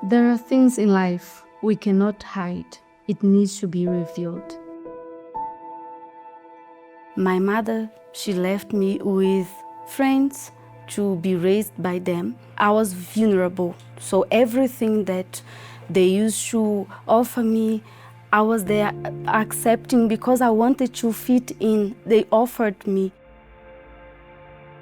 There are things in life we cannot hide. It needs to be revealed. My mother, she left me with friends to be raised by them. I was vulnerable, so everything that they used to offer me, I was there accepting because I wanted to fit in. They offered me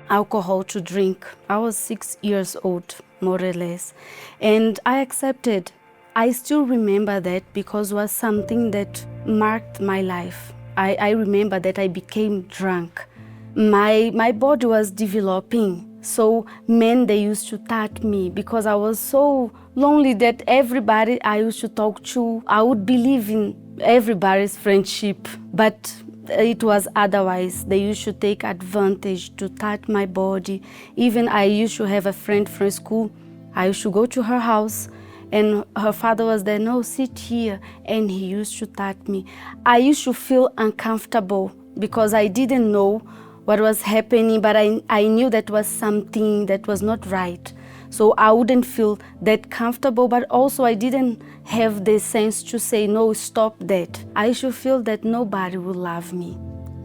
alcohol to drink. I was 6 years old, more or less, and I accepted. I still remember that because it was something that marked my life. I remember that I became drunk. My body was developing, so men, they used to touch me because I was so lonely that everybody I used to talk to, I would believe in everybody's friendship, but it was otherwise. They used to take advantage to touch my body. Even I used to have a friend from school. I used to go to her house and her father was there, no, sit here, and he used to touch me. I used to feel uncomfortable because I didn't know what was happening, but I knew that was something that was not right. So I wouldn't feel that comfortable, but also I didn't have the sense to say, no, stop that. I should feel that nobody will love me.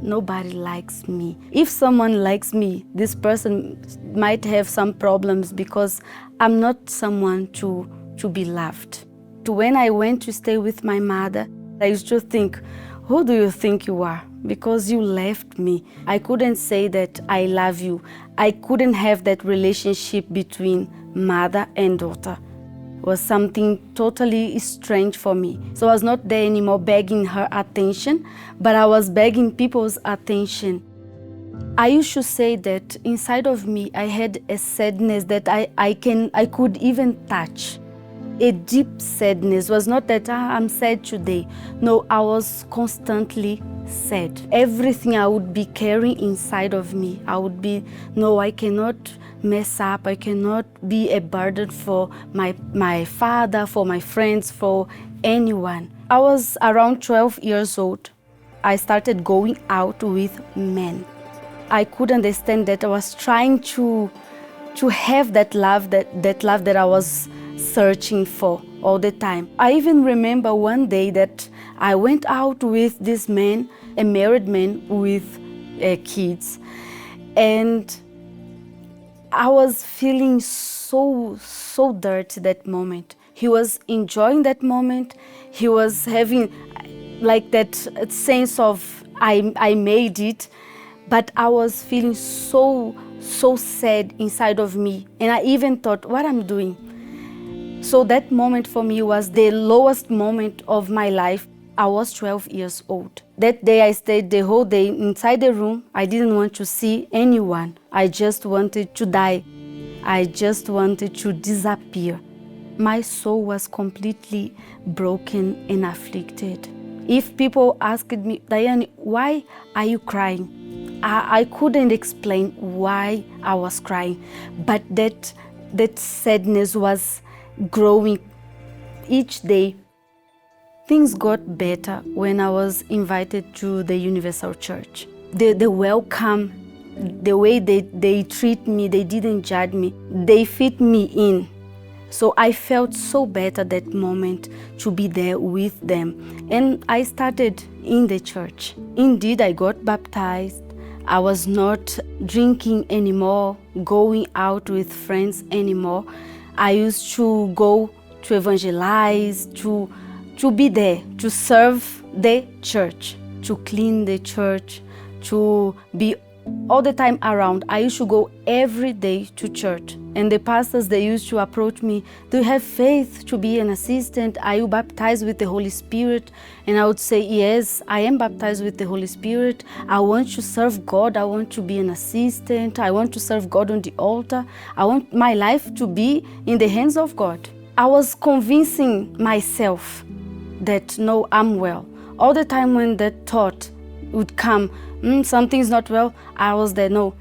Nobody likes me. If someone likes me, this person might have some problems because I'm not someone to be loved. When I went to stay with my mother, I used to think, who do you think you are? Because you left me. I couldn't say that I love you. I couldn't have that relationship between mother and daughter. It was something totally strange for me. So I was not there anymore begging her attention, but I was begging people's attention. I used to say that inside of me I had a sadness that I could even touch. A deep sadness. Was not that I'm sad today. No, I was constantly sad. Everything I would be carrying inside of me, I would be, no, I cannot mess up. I cannot be a burden for my father, for my friends, for anyone. I was around 12 years old. I started going out with men. I could understand that I was trying to have that love that I was searching for all the time. I even remember one day that I went out with this man, a married man with kids, and I was feeling so dirty that moment. He was enjoying that moment. He was having like that sense of I made it, but I was feeling so sad inside of me, and I even thought, what I'm doing? So that moment for me was the lowest moment of my life. I was 12 years old. That day I stayed the whole day inside the room. I didn't want to see anyone. I just wanted to die. I just wanted to disappear. My soul was completely broken and afflicted. If people asked me, Daiane, why are you crying? I couldn't explain why I was crying, but that sadness was growing each day. Things got better when I was invited to the Universal Church. The welcome, the way they treat me, they didn't judge me, they fit me in. So I felt so better that moment to be there with them. And I started in the church. Indeed, I got baptized. I was not drinking anymore, going out with friends anymore. I used to go to evangelize, to be there, to serve the church, to clean the church, to be all the time around. I used to go every day to church. And the pastors, they used to approach me, do you have faith to be an assistant? Are you baptized with the Holy Spirit? And I would say, yes, I am baptized with the Holy Spirit. I want to serve God. I want to be an assistant. I want to serve God on the altar. I want my life to be in the hands of God. I was convincing myself that, no, I'm well. All the time when that thought would come, something's not well, I was there, no,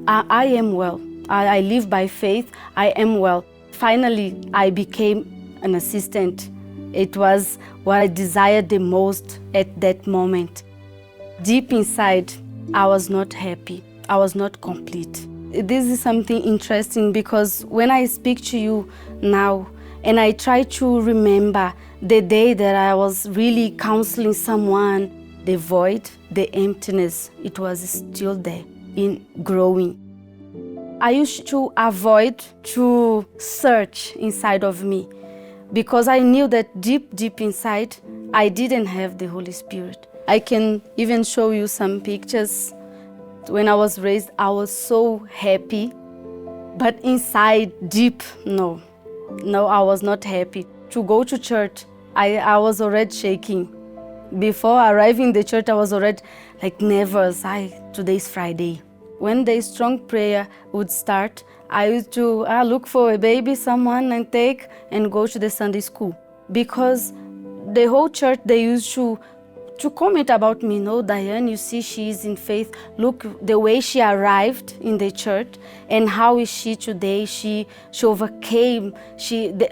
I am well. I live by faith, I am well. Finally, I became an assistant. It was what I desired the most at that moment. Deep inside, I was not happy. I was not complete. This is something interesting because when I speak to you now, And I try to remember the day that I was really counseling someone. The void, the emptiness, it was still there, in growing. I used to avoid to search inside of me because I knew that deep inside, I didn't have the Holy Spirit. I can even show you some pictures. When I was raised, I was so happy, but inside, deep, no, I was not happy. To go to church, I was already shaking. Before arriving the church, I was already like nervous. Today's Friday. When the strong prayer would start, I used to look for a baby, someone, and take and go to the Sunday school. Because the whole church, they used to comment about me. No, Daiane, you see, she is in faith. Look, the way she arrived in the church and how is she today. She overcame.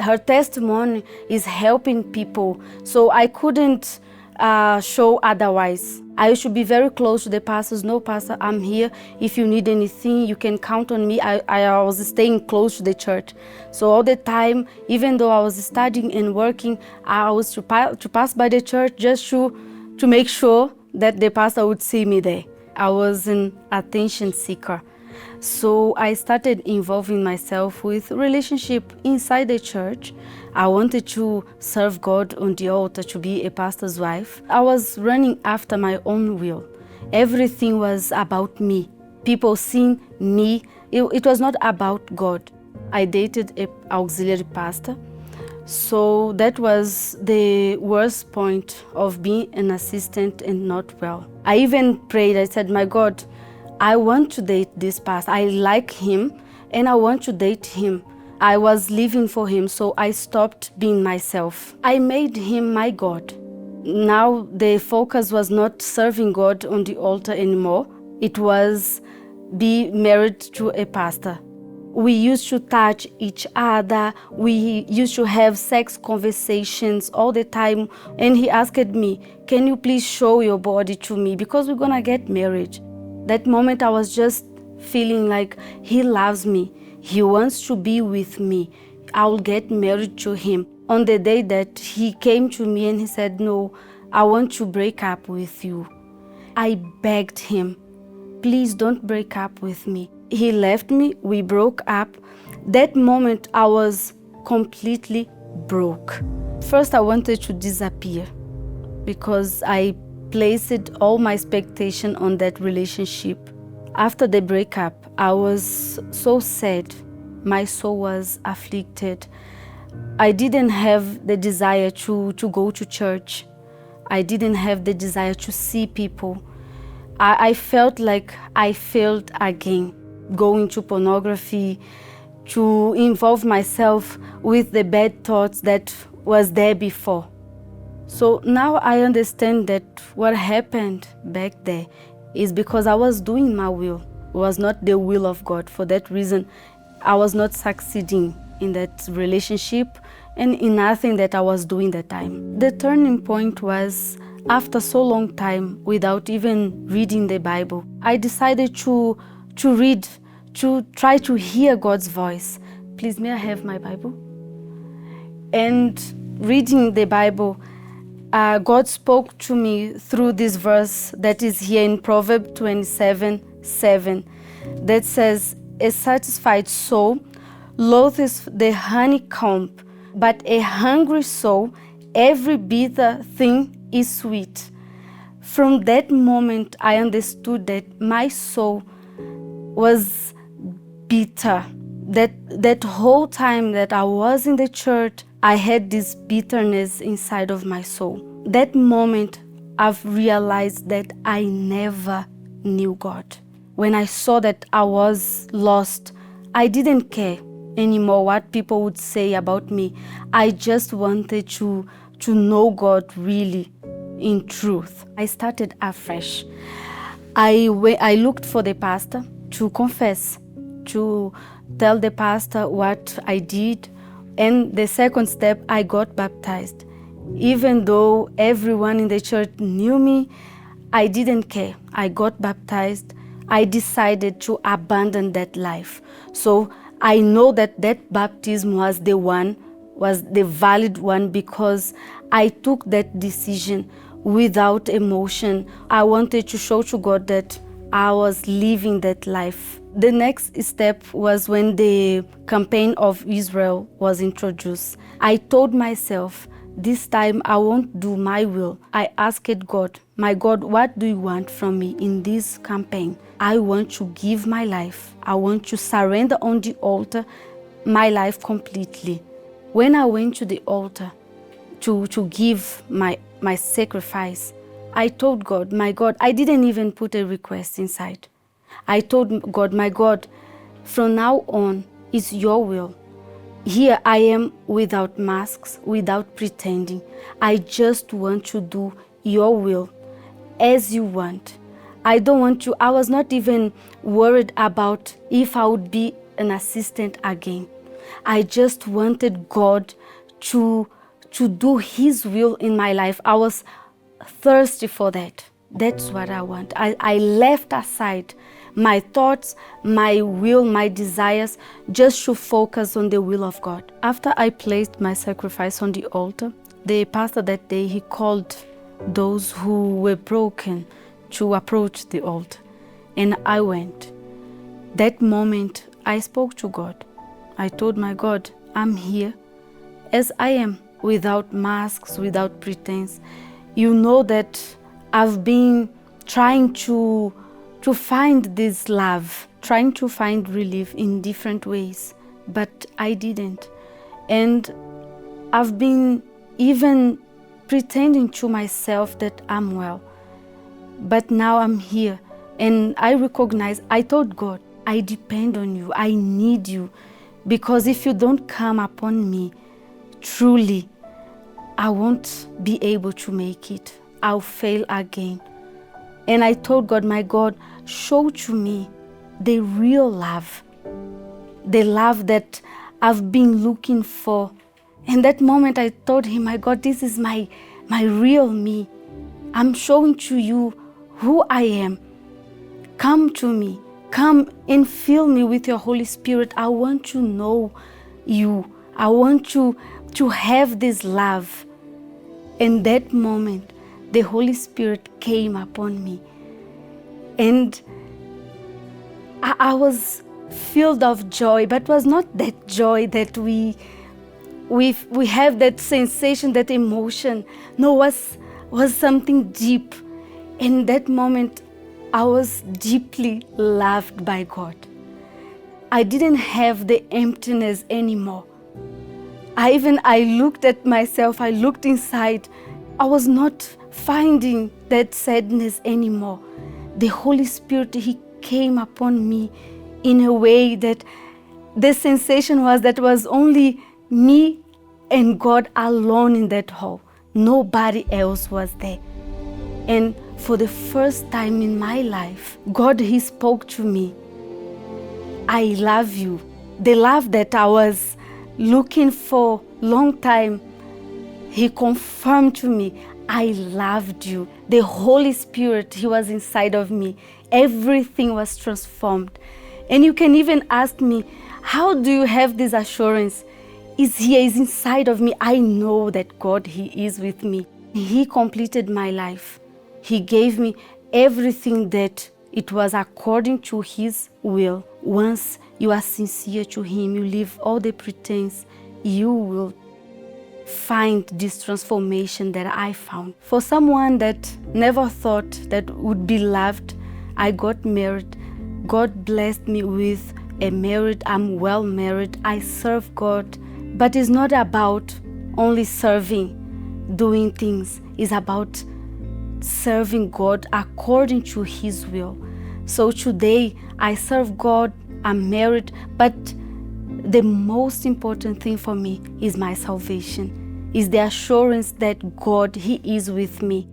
Her testimony is helping people. So I couldn't show otherwise. I should be very close to the pastors. No, pastor, I'm here. If you need anything, you can count on me. I was staying close to the church. So all the time, even though I was studying and working, I was to pass by the church just to make sure that the pastor would see me there. I was an attention seeker. So I started involving myself with relationship inside the church. I wanted to serve God on the altar, to be a pastor's wife. I was running after my own will. Everything was about me. People seeing me. It was not about God. I dated an auxiliary pastor. So that was the worst point of being an assistant and not well. I even prayed. I said, my God, I want to date this pastor. I like him and I want to date him. I was living for him, so I stopped being myself. I made him my God. Now the focus was not serving God on the altar anymore. It was be married to a pastor. We used to touch each other. We used to have sex conversations all the time. And he asked me, can you please show your body to me? Because we're gonna get married. That moment I was just feeling like he loves me. He wants to be with me. I'll get married to him. On the day that he came to me and he said, no, I want to break up with you. I begged him, please don't break up with me. He left me, we broke up. That moment I was completely broke. First I wanted to disappear because I placed all my expectation on that relationship. After the breakup, I was so sad. My soul was afflicted. I didn't have the desire to go to church. I didn't have the desire to see people. I felt like I failed again, going to pornography, to involve myself with the bad thoughts that was there before. So now I understand that what happened back there is because I was doing my will. It was not the will of God. For that reason, I was not succeeding in that relationship and in nothing that I was doing that time. The turning point was after so long time without even reading the Bible. I decided to read, to try to hear God's voice. Please, may I have my Bible? And reading the Bible, God spoke to me through this verse that is here in Proverbs 27:7 that says, a satisfied soul loathes the honeycomb, but a hungry soul, every bitter thing is sweet. From that moment, I understood that my soul was bitter. That whole time that I was in the church, I had this bitterness inside of my soul. That moment, I've realized that I never knew God. When I saw that I was lost, I didn't care anymore what people would say about me. I just wanted to know God really in truth. I started afresh. I looked for the pastor to confess, to tell the pastor what I did. And the second step, I got baptized. Even though everyone in the church knew me, I didn't care. I got baptized. I decided to abandon that life. So I know that baptism was the one was the valid one because I took that decision without emotion. I wanted to show to God that I was living that life. The next step was when the campaign of Israel was introduced. I told myself, this time I won't do my will. I asked God, my God, what do you want from me in this campaign? I want to give my life. I want to surrender on the altar my life completely. When I went to the altar to give my sacrifice, I told God, my God, I didn't even put a request inside. I told God, my God, from now on, it's your will. Here I am without masks, without pretending. I just want to do your will as you want. I don't want to, I was not even worried about if I would be an assistant again. I just wanted God to do His will in my life. I was thirsty for that. That's what I want. I left aside my thoughts, my will, my desires, just to focus on the will of God. After I placed my sacrifice on the altar, the pastor that day, he called those who were broken to approach the altar. And I went. That moment, I spoke to God. I told my God, I'm here as I am, without masks, without pretense. You know that I've been trying to find this love, trying to find relief in different ways, but I didn't. And I've been even pretending to myself that I'm well. But now I'm here and I recognize, I told God, I depend on you, I need you, because if you don't come upon me, truly, I won't be able to make it. I'll fail again. And I told God, my God, show to me the real love, the love that I've been looking for. And that moment I told Him, my God, this is my real me. I'm showing to you who I am. Come to me. Come and fill me with your Holy Spirit. I want to know you. I want to have this love. In that moment, the Holy Spirit came upon me. And I was filled of joy, but it was not that joy that we have that sensation, that emotion. No, it was something deep. In that moment, I was deeply loved by God. I didn't have the emptiness anymore. I looked at myself, I looked inside. I was not finding that sadness anymore. The Holy Spirit, He came upon me in a way that the sensation was that was only me and God alone in that hall. Nobody else was there. And for the first time in my life, God, He spoke to me. I love you. The love that I was looking for long time, He confirmed to me, I loved you. The Holy Spirit, He was inside of me. Everything was transformed. And you can even ask me, how do you have this assurance? He is inside of me. I know that God, He is with me. He completed my life. He gave me everything that it was according to His will. Once you are sincere to Him, you leave all the pretense, you will find this transformation that I found. For someone that never thought that would be loved, I got married. God blessed me with a marriage. I'm well married. I serve God. But it's not about only serving, doing things. It's about serving God according to His will. So today I serve God, I'm married, but the most important thing for me is my salvation, is the assurance that God, He is with me.